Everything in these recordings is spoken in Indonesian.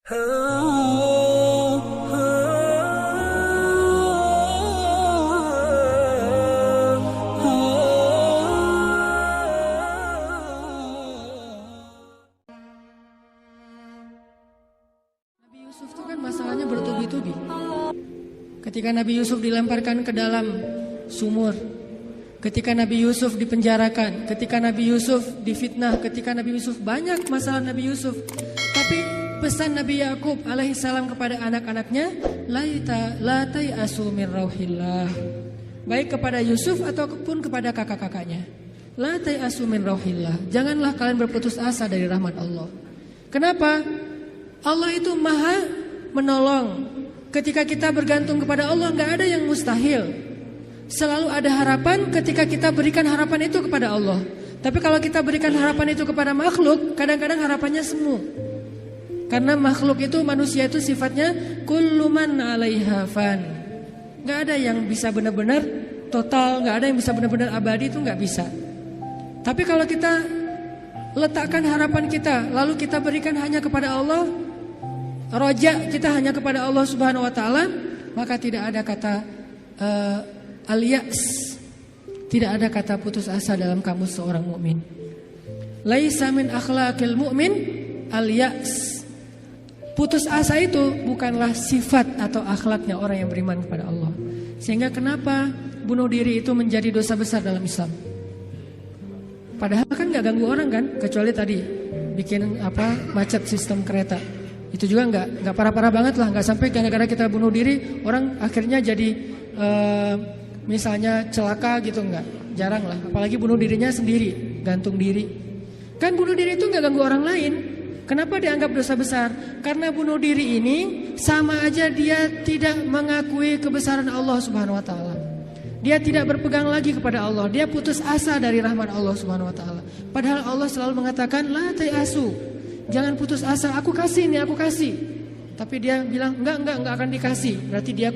Yusuf itu kan masalahnya bertubi-tubi. Ketika Nabi Yusuf dilemparkan ke dalam sumur, ketika Nabi Yusuf dipenjarakan, ketika Nabi Yusuf difitnah, ketika Nabi Yusuf, banyak masalah Nabi Yusuf. Tapi pesan Nabi Yakub alaihissalam kepada anak-anaknya, la tai'asu min rauhillah. Baik kepada Yusuf ataupun kepada kakak-kakaknya. La tai'asu min rauhillah. Janganlah kalian berputus asa dari rahmat Allah. Kenapa? Allah itu maha menolong. Ketika kita bergantung kepada Allah, gak ada yang mustahil. Selalu ada harapan ketika kita berikan harapan itu kepada Allah. Tapi kalau kita berikan harapan itu kepada makhluk, kadang-kadang harapannya semu. Karena makhluk itu, manusia itu sifatnya kullu man 'alaiha fan. Gak ada yang bisa benar-benar total, gak ada yang bisa benar-benar abadi, itu gak bisa. Tapi kalau kita letakkan harapan kita, lalu kita berikan hanya kepada Allah, roja kita hanya kepada Allah Subhanahu wa taala, maka tidak ada kata al-ya's, tidak ada kata putus asa dalam kamus seorang mukmin. Laisa min akhlaqil mu'min al-ya's. Putus asa itu bukanlah sifat atau akhlaknya orang yang beriman kepada Allah. Sehingga kenapa bunuh diri itu menjadi dosa besar dalam Islam? Padahal kan gak ganggu orang kan, kecuali tadi bikin macet sistem kereta. Itu juga nggak parah-parah banget lah, nggak sampai gara-gara kita bunuh diri orang akhirnya jadi misalnya celaka gitu, nggak, jarang lah. Apalagi bunuh dirinya sendiri, gantung diri. Kan bunuh diri itu nggak ganggu orang lain. Kenapa dianggap dosa besar? Karena bunuh diri ini sama aja dia tidak mengakui kebesaran Allah Subhanahu wa taala. Dia tidak berpegang lagi kepada Allah. Dia putus asa dari rahmat Allah Subhanahu wa taala. Padahal Allah selalu mengatakan la tai'asu. Jangan putus asa, aku kasih nih, aku kasih. Tapi dia bilang enggak akan dikasih. Berarti dia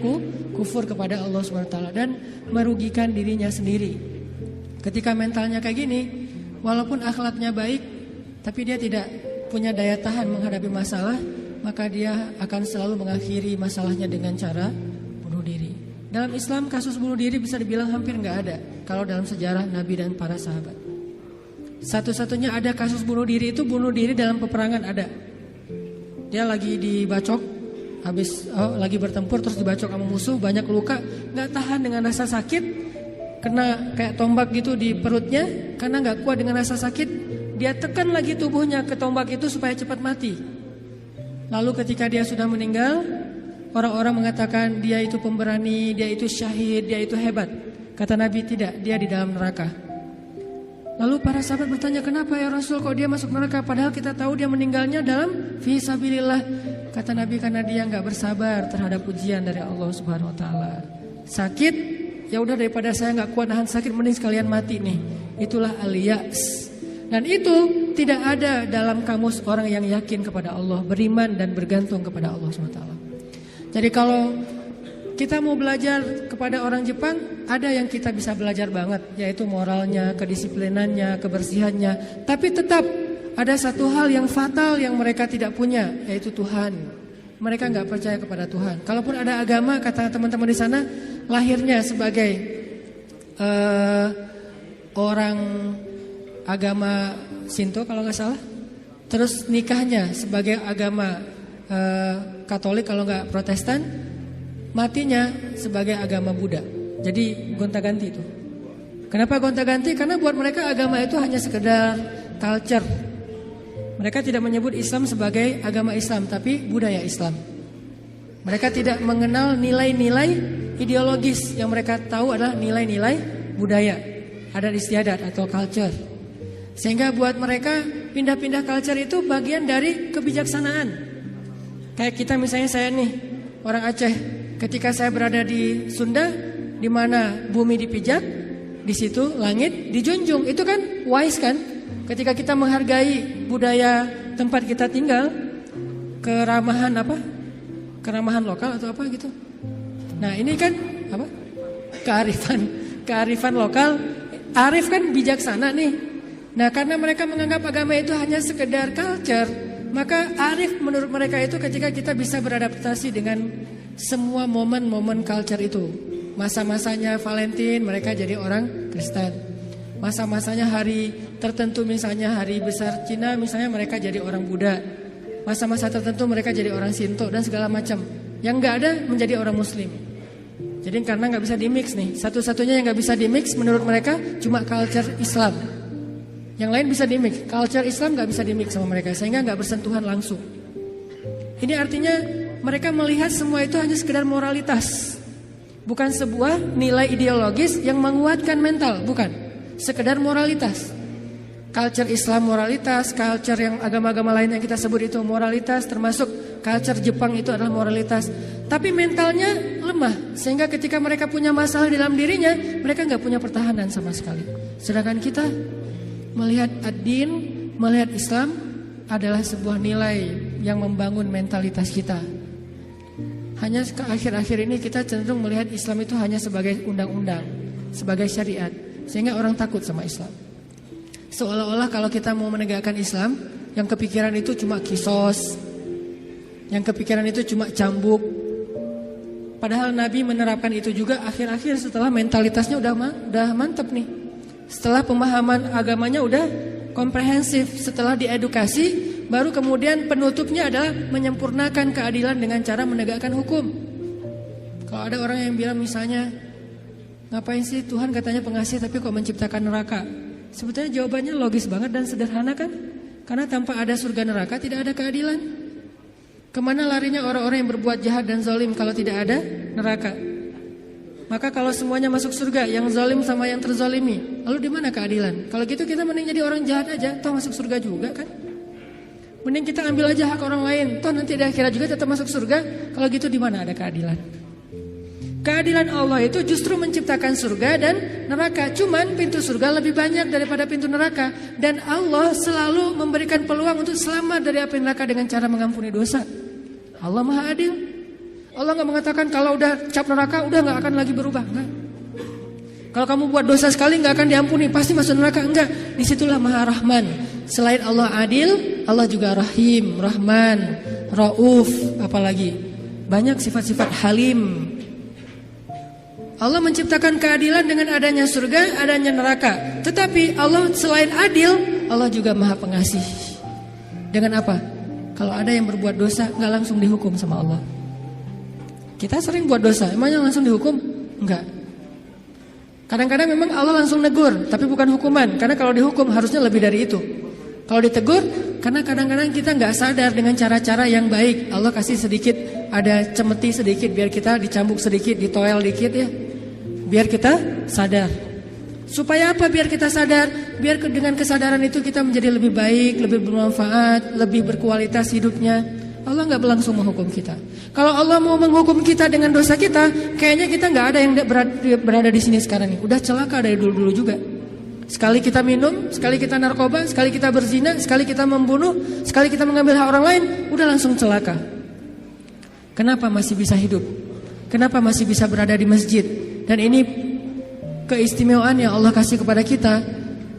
kufur kepada Allah Subhanahu wa taala dan merugikan dirinya sendiri. Ketika mentalnya kayak gini, walaupun akhlaknya baik, tapi dia tidak punya daya tahan menghadapi masalah, maka dia akan selalu mengakhiri masalahnya dengan cara bunuh diri. Dalam Islam kasus bunuh diri bisa dibilang hampir enggak ada kalau dalam sejarah Nabi dan para sahabat. Satu-satunya ada kasus bunuh diri itu bunuh diri dalam peperangan ada. Dia lagi dibacok, lagi bertempur terus dibacok sama musuh, banyak luka, nggak tahan dengan rasa sakit, kena kayak tombak gitu di perutnya, karena nggak kuat dengan rasa sakit, dia tekan lagi tubuhnya ke tombak itu supaya cepat mati. Lalu ketika dia sudah meninggal, orang-orang mengatakan dia itu pemberani, dia itu syahid, dia itu hebat. Kata Nabi tidak, dia di dalam neraka. Lalu para sahabat bertanya, kenapa ya Rasul kok dia masuk neraka? Padahal kita tahu dia meninggalnya dalam fisabilillah. Kata Nabi, karena dia gak bersabar terhadap ujian dari Allah Subhanahu wa taala. Sakit, ya udah daripada saya gak kuat nahan sakit, mending sekalian mati nih. Itulah al-ya's. Dan itu tidak ada dalam kamus orang yang yakin kepada Allah, beriman dan bergantung kepada Allah Subhanahu wa taala. Jadi kalau kita mau belajar kepada orang Jepang, ada yang kita bisa belajar banget, yaitu moralnya, kedisiplinannya, kebersihannya. Tapi tetap ada satu hal yang fatal yang mereka tidak punya, yaitu Tuhan. Mereka nggak percaya kepada Tuhan. Kalaupun ada agama, kata teman-teman di sana, lahirnya sebagai orang agama Shinto kalau nggak salah, terus nikahnya sebagai agama Katolik kalau nggak Protestan, matinya sebagai agama Buddha. Jadi gonta-ganti itu. Kenapa gonta-ganti? Karena buat mereka agama itu hanya sekedar culture. Mereka tidak menyebut Islam sebagai agama Islam, tapi budaya Islam. Mereka tidak mengenal nilai-nilai ideologis. Yang mereka tahu adalah nilai-nilai budaya, adat istiadat atau culture. Sehingga buat mereka pindah-pindah culture itu bagian dari kebijaksanaan. Kayak kita misalnya, saya nih orang Aceh. Ketika saya berada di Sunda, di mana bumi dipijak, di situ langit dijunjung. Itu kan wise kan? Ketika kita menghargai budaya tempat kita tinggal, keramahan keramahan lokal atau apa gitu. Nah ini kan kearifan lokal. Arif kan bijaksana nih. Nah karena mereka menganggap agama itu hanya sekedar culture, Maka arif menurut mereka itu ketika kita bisa beradaptasi dengan semua momen-momen culture itu. Masa-masanya Valentine mereka jadi orang Kristen. Masa-masanya hari tertentu misalnya hari besar Cina misalnya mereka jadi orang Buddha. Masa-masa tertentu mereka jadi orang Shinto dan segala macam. Yang nggak ada menjadi orang Muslim. Jadi karena nggak bisa dimix nih. Satu-satunya yang nggak bisa dimix menurut mereka cuma culture Islam. Yang lain bisa dimix. Culture Islam nggak bisa dimix sama mereka sehingga nggak bersentuhan langsung. Ini artinya mereka melihat semua itu hanya sekedar moralitas. Bukan sebuah nilai ideologis yang menguatkan mental, bukan. Sekedar moralitas. Culture Islam moralitas, culture yang agama-agama lain yang kita sebut itu moralitas, termasuk culture Jepang itu adalah moralitas. Tapi mentalnya lemah, sehingga ketika mereka punya masalah dalam dirinya, mereka nggak punya pertahanan sama sekali. Sedangkan kita melihat ad-din, melihat Islam adalah sebuah nilai yang membangun mentalitas kita. Hanya ke akhir-akhir ini kita cenderung melihat Islam itu hanya sebagai undang-undang, sebagai syariat, sehingga orang takut sama Islam. Seolah-olah kalau kita mau menegakkan Islam, yang kepikiran itu cuma kisos, yang kepikiran itu cuma cambuk. Padahal Nabi menerapkan itu juga akhir-akhir setelah mentalitasnya udah mantap nih. Setelah pemahaman agamanya udah komprehensif, setelah diedukasi, baru kemudian penutupnya adalah menyempurnakan keadilan dengan cara menegakkan hukum. Kalau ada orang yang bilang misalnya, ngapain sih Tuhan katanya pengasih tapi kok menciptakan neraka? Sebetulnya jawabannya logis banget dan sederhana kan? Karena tanpa ada surga neraka tidak ada keadilan. Kemana larinya orang-orang yang berbuat jahat dan zalim kalau tidak ada neraka? Maka kalau semuanya masuk surga, yang zalim sama yang terzalimi, lalu di mana keadilan? Kalau gitu kita mending jadi orang jahat aja, toh masuk surga juga kan? Mending kita ambil aja hak orang lain, toh nanti di akhirat juga tetap masuk surga. Kalau gitu di mana ada keadilan? Keadilan Allah itu justru menciptakan surga dan neraka. Cuman pintu surga lebih banyak daripada pintu neraka. Dan Allah selalu memberikan peluang untuk selamat dari api neraka dengan cara mengampuni dosa. Allah Maha Adil. Allah gak mengatakan kalau udah cap neraka udah gak akan lagi berubah. Enggak. Kalau kamu buat dosa sekali gak akan diampuni, pasti masuk neraka. Enggak. Disitulah Maha Rahman. Selain Allah adil, Allah juga Rahim, Rahman, Rauf, apalagi banyak sifat-sifat Halim. Allah menciptakan keadilan dengan adanya surga, adanya neraka. Tetapi Allah selain adil, Allah juga Maha Pengasih. Dengan apa? Kalau ada yang berbuat dosa, gak langsung dihukum sama Allah. Kita sering buat dosa, emangnya langsung dihukum? Enggak. Kadang-kadang memang Allah langsung negur, tapi bukan hukuman. Karena kalau dihukum harusnya lebih dari itu. Kalau ditegur, karena kadang-kadang kita gak sadar dengan cara-cara yang baik. Allah kasih sedikit, ada cemeti sedikit, biar kita dicambuk sedikit, ditoel dikit ya. Biar kita sadar. Supaya apa biar kita sadar? Biar dengan kesadaran itu kita menjadi lebih baik, lebih bermanfaat, lebih berkualitas hidupnya. Allah gak langsung menghukum kita. Kalau Allah mau menghukum kita dengan dosa kita, kayaknya kita gak ada yang berada di sini sekarang ini. Udah celaka dari dulu-dulu juga. Sekali kita minum, sekali kita narkoba, sekali kita berzina, sekali kita membunuh, sekali kita mengambil hak orang lain, udah langsung celaka. Kenapa masih bisa hidup? Kenapa masih bisa berada di masjid? Dan ini keistimewaan yang Allah kasih kepada kita.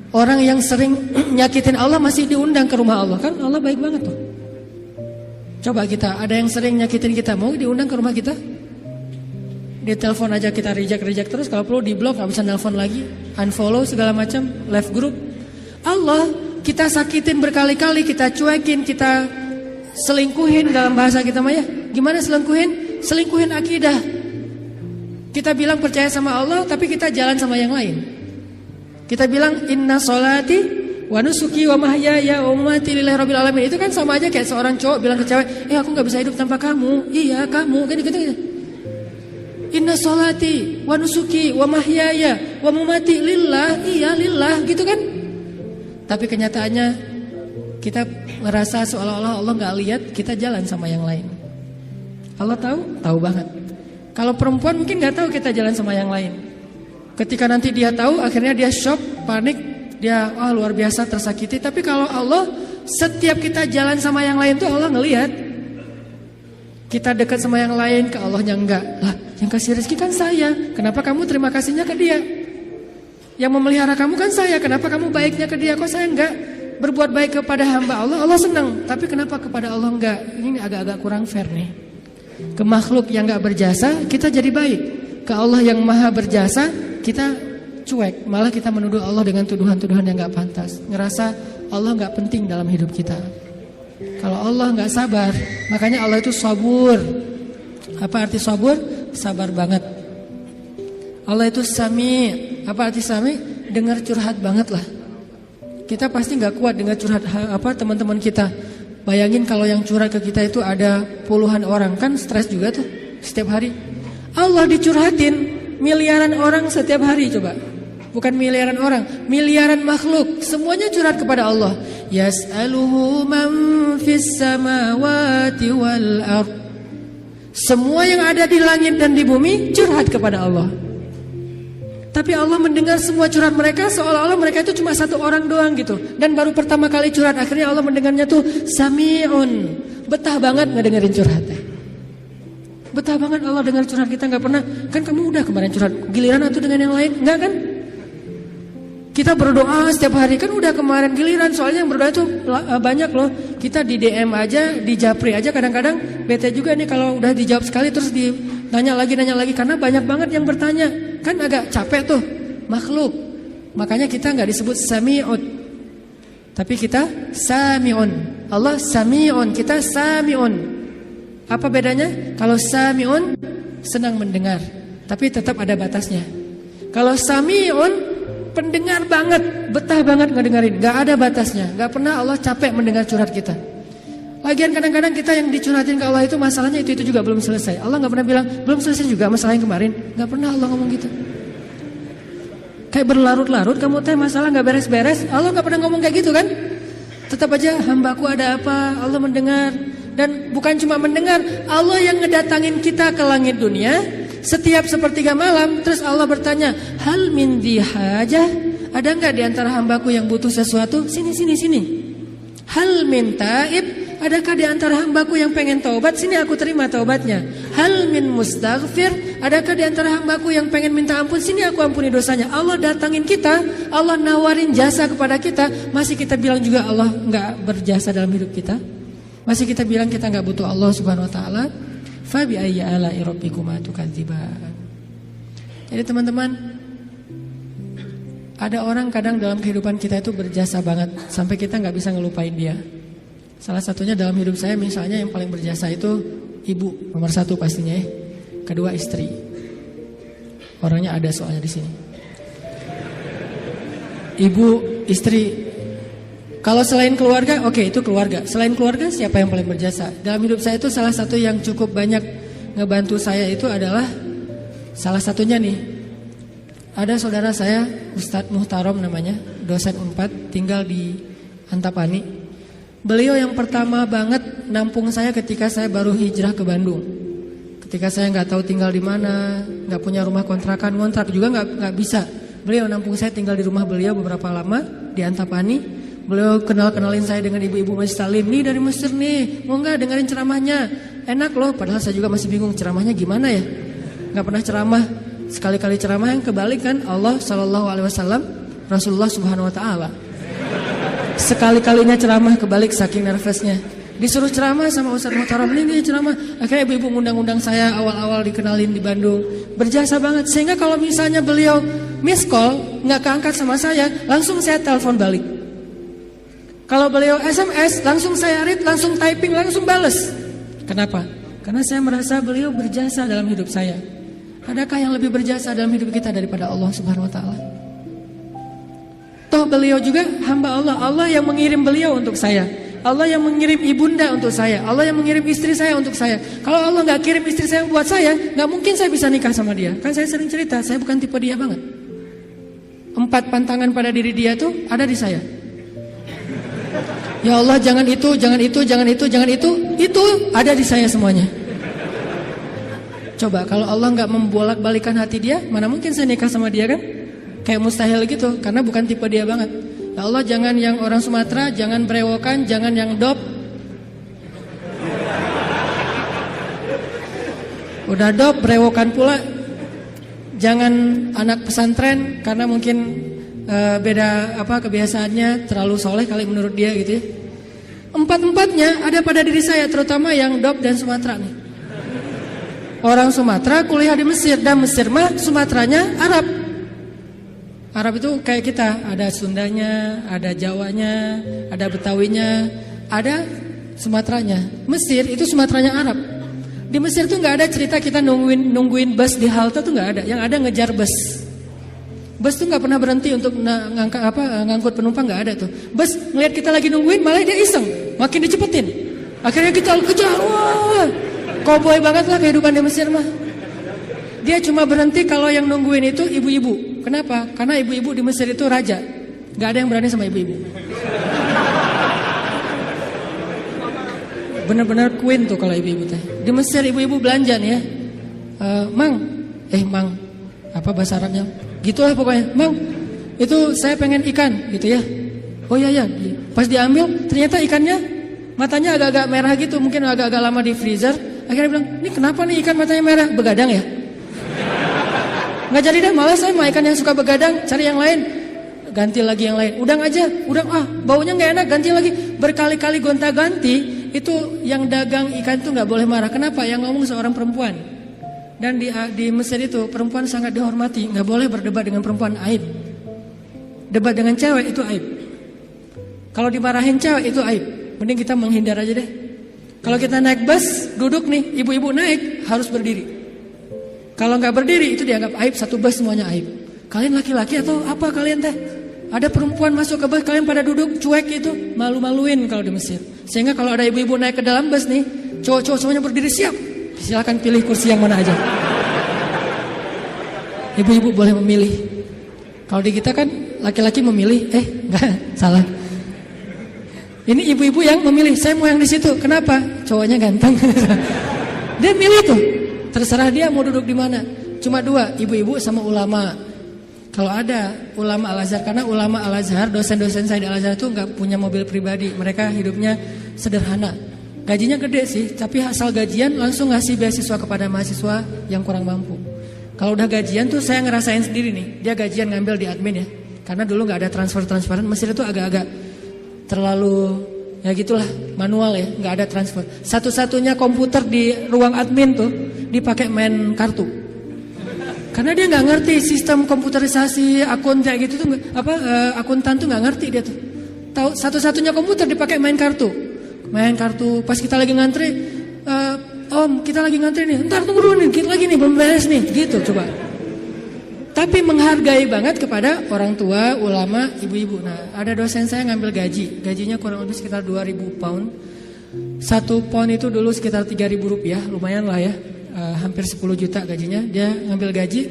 Orang yang sering nyakitin Allah masih diundang ke rumah Allah. Kan Allah baik banget tuh. Coba kita, ada yang sering nyakitin kita, mau diundang ke rumah kita? Di telepon aja kita reject terus. Kalau perlu di blok, gak bisa nelpon lagi, unfollow segala macam, left group. Allah kita sakitin berkali-kali, kita cuekin, kita selingkuhin dalam bahasa kita mah ya. Gimana selingkuhin? Selingkuhin akidah. Kita bilang percaya sama Allah, tapi kita jalan sama yang lain. Kita bilang inna sholati wa nusuki wa mahyaya wa mamati lillahi rabbil alamin. Itu kan sama aja kayak seorang cowok bilang ke cewek, aku gak bisa hidup tanpa kamu. Iya kamu, kan gitu. Inna sholati wa nusuki wa mahyaya wa mamati lillah. Iya lillah, gitu kan. Tapi kenyataannya kita merasa seolah-olah Allah gak lihat, kita jalan sama yang lain. Allah tahu? Tahu banget. Kalau perempuan mungkin gak tahu kita jalan sama yang lain. Ketika nanti dia tahu, akhirnya dia shock, panik, dia luar biasa tersakiti. Tapi kalau Allah, setiap kita jalan sama yang lain tuh Allah ngelihat. Kita dekat sama yang lain, ke Allahnya enggak. Lah, yang kasih rezeki kan saya. Kenapa kamu terima kasihnya ke dia? Yang memelihara kamu kan saya. Kenapa kamu baiknya ke dia? Kok saya enggak? berbuat baik kepada hamba Allah, Allah senang. Tapi kenapa kepada Allah enggak? Ini agak-agak kurang fair nih. Ke makhluk yang enggak berjasa kita jadi baik. Ke Allah yang maha berjasa kita cuek. Malah kita menuduh Allah dengan tuduhan-tuduhan yang enggak pantas. Ngerasa Allah enggak penting dalam hidup kita. Kalau Allah enggak sabar, makanya Allah itu sabur. Apa arti sabur? Sabar banget. Allah itu sami. Apa arti sami? Dengar curhat banget lah. Kita pasti nggak kuat dengar curhat teman-teman kita. Bayangin kalau yang curhat ke kita itu ada puluhan orang, kan stres juga tuh setiap hari. Allah dicurhatin miliaran orang setiap hari coba. Bukan miliaran orang, miliaran makhluk, semuanya curhat kepada Allah. Yas'aluhu man fis samawati wal ardh. Semua yang ada di langit dan di bumi curhat kepada Allah. Tapi Allah mendengar semua curhat mereka seolah-olah mereka itu cuma satu orang doang gitu. Dan baru pertama kali curhat, akhirnya Allah mendengarnya tuh sami'un. Betah banget ngedengerin curhatnya. Betah banget Allah dengar curhat kita, gak pernah. Kan kamu udah kemarin curhat, giliran atau dengan yang lain? Enggak kan? Kita berdoa setiap hari, kan udah kemarin giliran. Soalnya yang berdoa itu banyak loh. Kita di DM aja, di japri aja kadang-kadang bete juga nih kalau udah dijawab sekali terus nanya lagi karena banyak banget yang bertanya. Kan agak capek tuh makhluk. Makanya kita gak disebut sami'un, tapi kita sami'un. Allah sami'un, kita sami'un. Apa bedanya? Kalau sami'un senang mendengar, tapi tetap ada batasnya. Kalau sami'un pendengar banget, betah banget ngedengerin, gak ada batasnya. Gak pernah Allah capek mendengar curhat kita. Lagian kadang-kadang kita yang dicurhatin ke Allah itu masalahnya itu juga belum selesai. Allah gak pernah bilang belum selesai juga masalah yang kemarin. Gak pernah Allah ngomong gitu. Kayak berlarut-larut kamu teh masalah gak beres-beres. Allah gak pernah ngomong kayak gitu kan. Tetap aja hambaku ada apa, Allah mendengar. Dan bukan cuma mendengar, Allah yang ngedatangin kita ke langit dunia setiap sepertiga malam. Terus Allah bertanya, hal min dihajah, ada gak di antara hambaku yang butuh sesuatu? Sini. Hal min taib, adakah di antara hambaku yang pengen taubat? Sini aku terima taubatnya. Hal min mustaghfir, adakah di antara hambaku yang pengen minta ampun? Sini aku ampuni dosanya. Allah datangin kita, Allah nawarin jasa kepada kita. Masih kita bilang juga Allah gak berjasa dalam hidup kita? Masih kita bilang kita gak butuh Allah subhanahu wa ta'ala? Fa bi ayyi ala'i rabbikuma tukadziban. Jadi teman-teman, ada orang kadang dalam kehidupan kita itu berjasa banget sampai kita gak bisa ngelupain dia. Salah satunya dalam hidup saya misalnya yang paling berjasa itu ibu, nomor satu pastinya ya. Kedua istri. Orangnya ada soalnya di sini. Ibu, istri. Kalau selain keluarga, oke, itu keluarga. Selain keluarga, siapa yang paling berjasa? Dalam hidup saya itu salah satu yang cukup banyak ngebantu saya itu adalah salah satunya nih. Ada saudara saya, Ustadz Muhtarom namanya, dosen Unpad, tinggal di Antapani. Beliau yang pertama banget nampung saya ketika saya baru hijrah ke Bandung. Ketika saya nggak tahu tinggal di mana, nggak punya rumah kontrakan, ngontrak juga nggak bisa. Beliau nampung saya tinggal di rumah beliau beberapa lama di Antapani. Beliau kenalin saya dengan ibu-ibu Masjid Salim. Nih dari Mesir nih, mau nggak dengerin ceramahnya? Enak loh, padahal saya juga masih bingung ceramahnya gimana ya. Nggak pernah ceramah. Sekali-kali ceramah yang kebalik kan Allah SAW, Rasulullah Subhanahu Wa Taala. Sekali-kalinya ceramah kebalik saking nervousnya. Disuruh ceramah sama Ustadz Muhtaram, ini ceramah. Akhirnya ibu-ibu ngundang-undang saya awal-awal dikenalin di Bandung. Berjasa banget. Sehingga kalau misalnya beliau miss call, nggak keangkat sama saya, langsung saya telepon balik. Kalau beliau SMS, langsung saya read, langsung typing, langsung bales. Kenapa? Karena saya merasa beliau berjasa dalam hidup saya. Adakah yang lebih berjasa dalam hidup kita daripada Allah Subhanahu Wa Taala? Toh beliau juga hamba Allah. Allah yang mengirim beliau untuk saya. Allah yang mengirim ibunda untuk saya. Allah yang mengirim istri saya untuk saya. Kalau Allah gak kirim istri saya buat saya, gak mungkin saya bisa nikah sama dia. Kan saya sering cerita, saya bukan tipe dia banget. 4 pantangan pada diri dia tuh ada di saya. Ya Allah, jangan itu, jangan itu, jangan itu, jangan itu. Itu ada di saya semuanya. Coba kalau Allah gak membolak-balikan hati dia, mana mungkin saya nikah sama dia kan? Kayak mustahil gitu, karena bukan tipe dia banget. Ya Allah, jangan yang orang Sumatera, jangan brewokan, jangan yang dop. Udah dop, brewokan pula. Jangan anak pesantren, karena mungkin beda kebiasaannya, terlalu soleh kali menurut dia gitu ya. Empat-empatnya ada pada diri saya, terutama yang Dop dan Sumatera nih. Orang Sumatera kuliah di Mesir, dan Mesir mah Sumateranya Arab. Arab itu kayak kita, ada Sundanya, ada Jawanya, ada Betawinya, ada Sumateranya. Mesir itu Sumateranya Arab. Di Mesir tuh nggak ada cerita kita nungguin bus di halte tuh nggak ada. Yang ada ngejar bus. Bus tuh nggak pernah berhenti untuk ngangkut penumpang, nggak ada tuh. Bus ngeliat kita lagi nungguin malah dia iseng, makin dicepetin. Akhirnya kita kejar, wah, cowboy banget lah kehidupan di Mesir mah. Dia cuma berhenti kalau yang nungguin itu ibu-ibu. Kenapa? Karena ibu-ibu di Mesir itu raja, nggak ada yang berani sama ibu-ibu. Benar-benar queen tuh kalau ibu-ibu teh. Di Mesir ibu-ibu belanja nih ya, mang, apa bahasa Arabnya? Gitulah pokoknya, Mang, itu saya pengen ikan gitu ya. Oh iya, pas diambil ternyata ikannya matanya agak-agak merah gitu, mungkin agak-agak lama di freezer. Akhirnya bilang, ini kenapa nih ikan matanya merah? Begadang ya? Nggak jadi deh, malah saya mau ikan yang suka begadang, cari yang lain. Ganti lagi yang lain, udang aja, baunya nggak enak, ganti lagi. Berkali-kali gonta-ganti, itu yang dagang ikan tuh nggak boleh marah. Kenapa? Yang ngomong seorang perempuan. Dan di Mesir itu perempuan sangat dihormati, nggak boleh berdebat dengan perempuan, aib. Debat dengan cewek itu aib. Kalau dimarahin cewek itu aib. Mending kita menghindar aja deh. Kalau kita naik bus, duduk nih, ibu-ibu naik harus berdiri. Kalau nggak berdiri itu dianggap aib, satu bus semuanya aib. Kalian laki-laki atau apa kalian teh? Ada perempuan masuk ke bus, kalian pada duduk cuek itu, malu-maluin kalau di Mesir. Sehingga kalau ada ibu-ibu naik ke dalam bus nih, cowok-cowok semuanya berdiri siap. Silakan pilih kursi yang mana aja. Ibu-ibu boleh memilih. Kalau di kita kan laki-laki memilih, enggak, salah. Ini ibu-ibu yang memilih, saya mau yang di situ. Kenapa? Cowoknya ganteng. Dia milih tuh. Terserah dia mau duduk di mana. Cuma dua, ibu-ibu sama ulama. Kalau ada ulama Al-Azhar, karena ulama Al-Azhar, dosen-dosen saya di Al-Azhar itu enggak punya mobil pribadi. Mereka hidupnya sederhana. Gajinya gede sih, tapi asal gajian langsung ngasih beasiswa kepada mahasiswa yang kurang mampu. Kalau udah gajian tuh saya ngerasain sendiri nih, dia gajian ngambil di admin ya. Karena dulu nggak ada transferan, Mesir itu agak-agak terlalu ya gitulah, manual ya, nggak ada transfer. Satu-satunya komputer di ruang admin tuh dipakai main kartu. Karena dia nggak ngerti sistem komputerisasi akun kayak gitu tuh, akuntan tuh nggak ngerti dia tuh. Tahu satu-satunya komputer dipakai main kartu. Pas kita lagi ngantri, Om kita lagi ngantri nih, ntar tunggu dulu nih, kita lagi nih belum beres nih, gitu coba. Tapi menghargai banget kepada orang tua, ulama, ibu-ibu. Nah ada dosen saya ngambil gajinya kurang lebih sekitar 2.000 pound. 1 pound itu dulu sekitar 3.000 rupiah, lumayan lah ya, hampir 10 juta gajinya. Dia ngambil gaji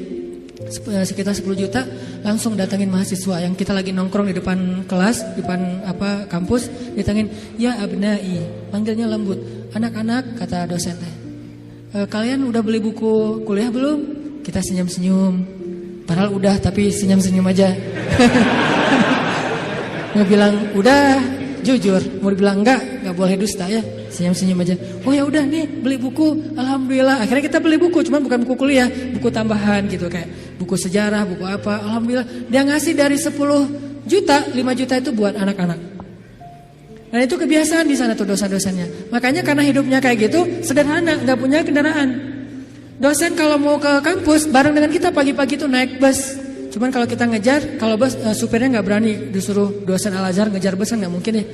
sekitar 10 juta, langsung datangin mahasiswa yang kita lagi nongkrong di depan kelas, di depan kampus, datangin, ya abnai, panggilnya lembut, anak-anak, kata dosen teh, kalian udah beli buku kuliah belum? Kita senyum-senyum, padahal udah, tapi senyum-senyum aja. Mau bilang udah, jujur, mau dibilang enggak boleh dusta ya. Senyum-senyum aja. Oh ya udah nih beli buku, alhamdulillah. Akhirnya kita beli buku, cuman bukan buku kuliah, buku tambahan gitu kayak buku sejarah, buku apa. Alhamdulillah. Dia ngasih dari 10 juta, 5 juta itu buat anak-anak. Dan itu kebiasaan di sana tuh dosen-dosennya. Makanya karena hidupnya kayak gitu, sederhana, nggak punya kendaraan. Dosen kalau mau ke kampus bareng dengan kita pagi-pagi tuh naik bus. Cuman kalau kita ngejar, kalau bus supirnya nggak berani disuruh dosen Al-Azhar ngejar bus kan nggak mungkin ya.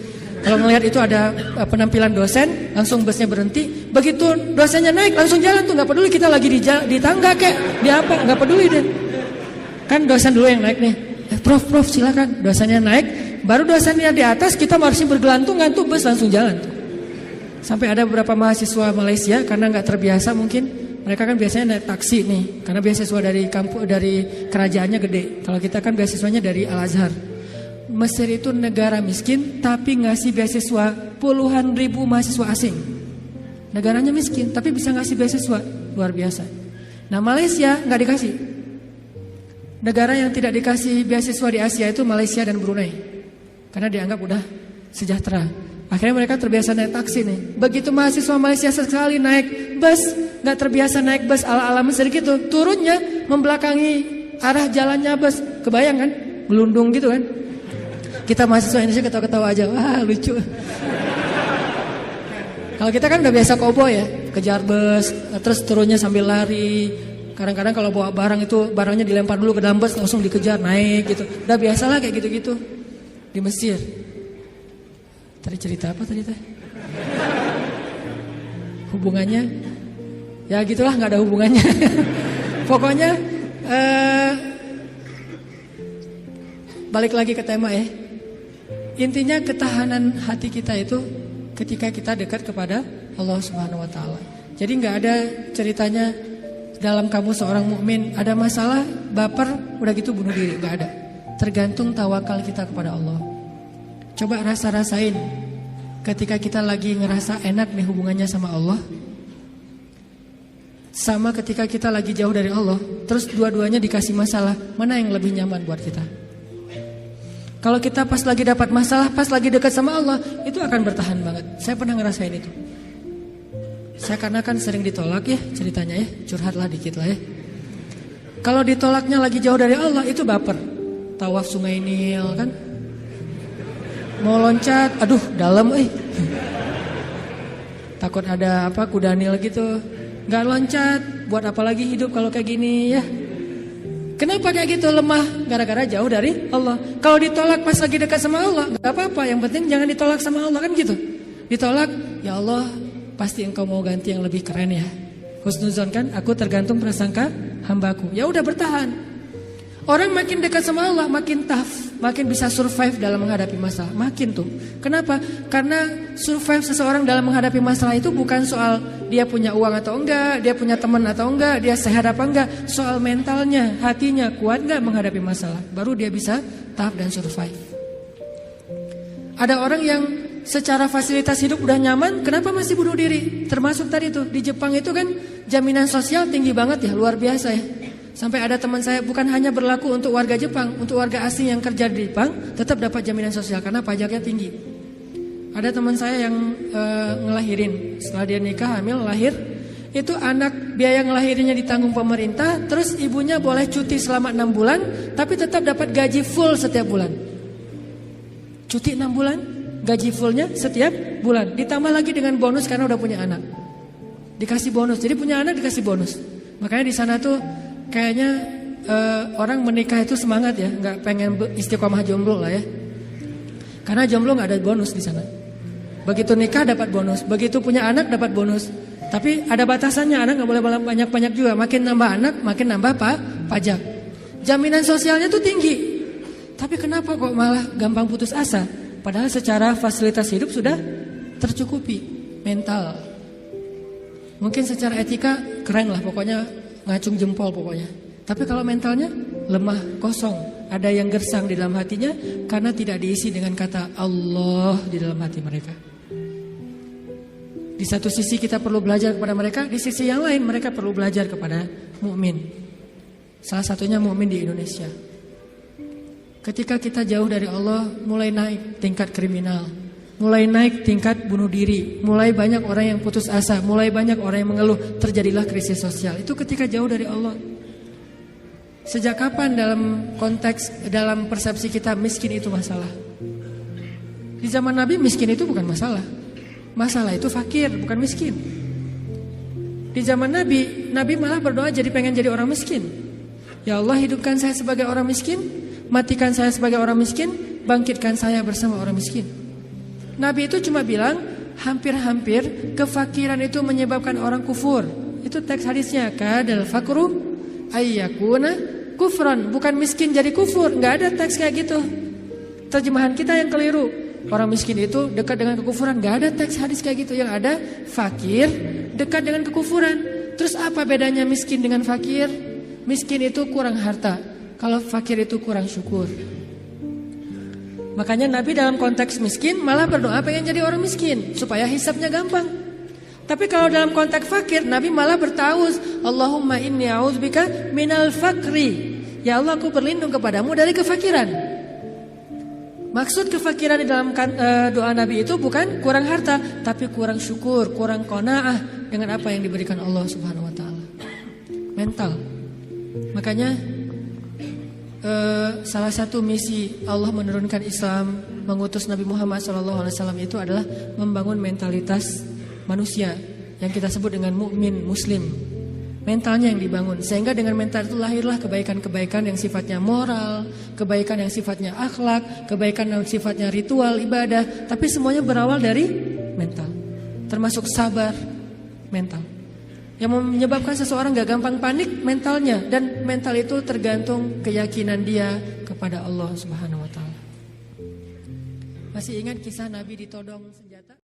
Kalau ngelihat itu ada penampilan dosen, langsung busnya berhenti. Begitu dosennya naik, langsung jalan tuh, nggak peduli kita lagi di tangga kek, di apa, nggak peduli deh. Kan dosen dulu yang naik nih. Prof silakan. Dosennya naik, baru dosennya di atas, kita masih bergelantungan tuh, bus langsung jalan. Sampai ada beberapa mahasiswa Malaysia karena nggak terbiasa mungkin, mereka kan biasanya naik taksi nih, karena beasiswa dari kampus, dari kerajaannya gede. Kalau kita kan beasiswanya dari Al-Azhar. Mesir itu negara miskin tapi ngasih beasiswa puluhan ribu mahasiswa asing. Negaranya miskin tapi bisa ngasih beasiswa, luar biasa. Nah Malaysia nggak dikasih. Negara yang tidak dikasih beasiswa di Asia itu Malaysia dan Brunei, karena dianggap udah sejahtera. Akhirnya mereka terbiasa naik taksi nih. Begitu mahasiswa Malaysia sekali naik bus, nggak terbiasa naik bus ala-ala Mesir gitu, turunnya membelakangi arah jalannya bus. Kebayang kan? gelundung gitu kan. Kita mahasiswa Indonesia ketawa-ketawa aja, wah lucu. Kalau kita kan udah biasa koboi ya, kejar bus, terus turunnya sambil lari. Kadang-kadang kalau bawa barang itu barangnya dilempar dulu ke dalam bus, langsung dikejar naik gitu. Udah biasalah kayak gitu-gitu di Mesir. Tadi cerita apa tadi teh? Hubungannya, ya gitulah, nggak ada hubungannya. Pokoknya balik lagi ke tema ya. Intinya ketahanan hati kita itu ketika kita dekat kepada Allah Subhanahu wa taala. Jadi nggak ada ceritanya dalam kamu seorang mukmin ada masalah, baper, udah gitu bunuh diri, nggak ada. Tergantung tawakal kita kepada Allah. Coba rasain ketika kita lagi ngerasa enak nih hubungannya sama Allah, sama ketika kita lagi jauh dari Allah, terus dua-duanya dikasih masalah, mana yang lebih nyaman buat kita? Kalau kita pas lagi dapat masalah, pas lagi dekat sama Allah, itu akan bertahan banget. Saya pernah ngerasain itu. Saya karena kan sering ditolak ya ceritanya ya, curhatlah dikit lah ya. Kalau ditolaknya lagi jauh dari Allah, itu baper. Tawaf Sungai Nil kan, mau loncat, aduh dalam takut ada apa kuda Nil gitu, nggak loncat, buat apa lagi hidup kalau kayak gini ya. Kenapa kayak gitu? Lemah gara-gara jauh dari Allah. Kalau ditolak pas lagi dekat sama Allah, nggak apa-apa, yang penting jangan ditolak sama Allah kan gitu. Ditolak, ya Allah pasti engkau mau ganti yang lebih keren ya. Husnuzon kan, aku tergantung prasangka hambaku. Ya udah bertahan. Orang makin dekat sama Allah makin tough, makin bisa survive dalam menghadapi masalah. Makin tuh. Kenapa? Karena survive seseorang dalam menghadapi masalah itu bukan soal dia punya uang atau enggak, dia punya teman atau enggak, dia sehat apa enggak. Soal mentalnya, hatinya kuat enggak menghadapi masalah. Baru dia bisa tough dan survive. Ada orang yang secara fasilitas hidup udah nyaman, kenapa masih bunuh diri? Termasuk tadi tuh, di Jepang itu kan jaminan sosial tinggi banget ya, luar biasa ya. Sampai ada teman saya, bukan hanya berlaku untuk warga Jepang, untuk warga asing yang kerja di Jepang tetap dapat jaminan sosial karena pajaknya tinggi. Ada teman saya yang ngelahirin, setelah dia nikah hamil lahir, itu anak biaya ngelahirinnya ditanggung pemerintah, terus ibunya boleh cuti selama 6 bulan, tapi tetap dapat gaji full setiap bulan. Cuti 6 bulan, gaji fullnya setiap bulan, ditambah lagi dengan bonus karena udah punya anak. Dikasih bonus, jadi punya anak dikasih bonus. Makanya di sana tuh kayaknya orang menikah itu semangat ya, nggak pengen istiqomah jomblo lah ya. Karena jomblo nggak ada bonus di sana. Begitu nikah dapat bonus, begitu punya anak dapat bonus. Tapi ada batasannya, anak nggak boleh banyak-banyak juga. Makin nambah anak, makin nambah pajak. Jaminan sosialnya tuh tinggi. Tapi kenapa kok malah gampang putus asa? Padahal secara fasilitas hidup sudah tercukupi. Mental, mungkin secara etika keren lah, pokoknya ngacung jempol pokoknya. Tapi kalau mentalnya lemah, kosong, ada yang gersang di dalam hatinya karena tidak diisi dengan kata Allah di dalam hati mereka. Di satu sisi kita perlu belajar kepada mereka, di sisi yang lain mereka perlu belajar kepada mukmin. Salah satunya mukmin di Indonesia. Ketika kita jauh dari Allah, mulai naik tingkat kriminal, mulai naik tingkat bunuh diri, mulai banyak orang yang putus asa, mulai banyak orang yang mengeluh, terjadilah krisis sosial. Itu ketika jauh dari Allah. Sejak kapan dalam persepsi kita miskin itu masalah? Di zaman Nabi miskin itu bukan masalah. Masalah itu fakir, bukan miskin. Di zaman Nabi malah berdoa pengen jadi orang miskin. Ya Allah, hidupkan saya sebagai orang miskin, matikan saya sebagai orang miskin, bangkitkan saya bersama orang miskin. Nabi itu cuma bilang hampir-hampir kefakiran itu menyebabkan orang kufur. Itu teks hadisnya, kadal fakru ayyakuna kufran, bukan miskin jadi kufur. Nggak ada teks kayak gitu. Terjemahan kita yang keliru. Orang miskin itu dekat dengan kekufuran. Nggak ada teks hadis kayak gitu. Yang ada fakir dekat dengan kekufuran. Terus apa bedanya miskin dengan fakir? Miskin itu kurang harta, kalau fakir itu kurang syukur. Makanya Nabi dalam konteks miskin malah berdoa pengen jadi orang miskin supaya hisabnya gampang. Tapi kalau dalam konteks fakir, Nabi malah bertauz, Allahumma inni a'udzubika minal fakri. Ya Allah, aku berlindung kepadamu dari kefakiran. Maksud kefakiran di dalam doa Nabi itu bukan kurang harta, tapi kurang syukur, kurang qanaah dengan apa yang diberikan Allah Subhanahu wa taala. Mental. Makanya salah satu misi Allah menurunkan Islam, mengutus Nabi Muhammad SAW itu adalah membangun mentalitas manusia yang kita sebut dengan mukmin muslim. Mentalnya yang dibangun, sehingga dengan mental itu lahirlah kebaikan-kebaikan yang sifatnya moral, kebaikan yang sifatnya akhlak, kebaikan yang sifatnya ritual, ibadah. Tapi semuanya berawal dari mental, termasuk sabar, mental. Yang menyebabkan seseorang gak gampang panik, mentalnya. Dan mental itu tergantung keyakinan dia kepada Allah Subhanahu Wa Taala. Masih ingat kisah Nabi ditodong senjata?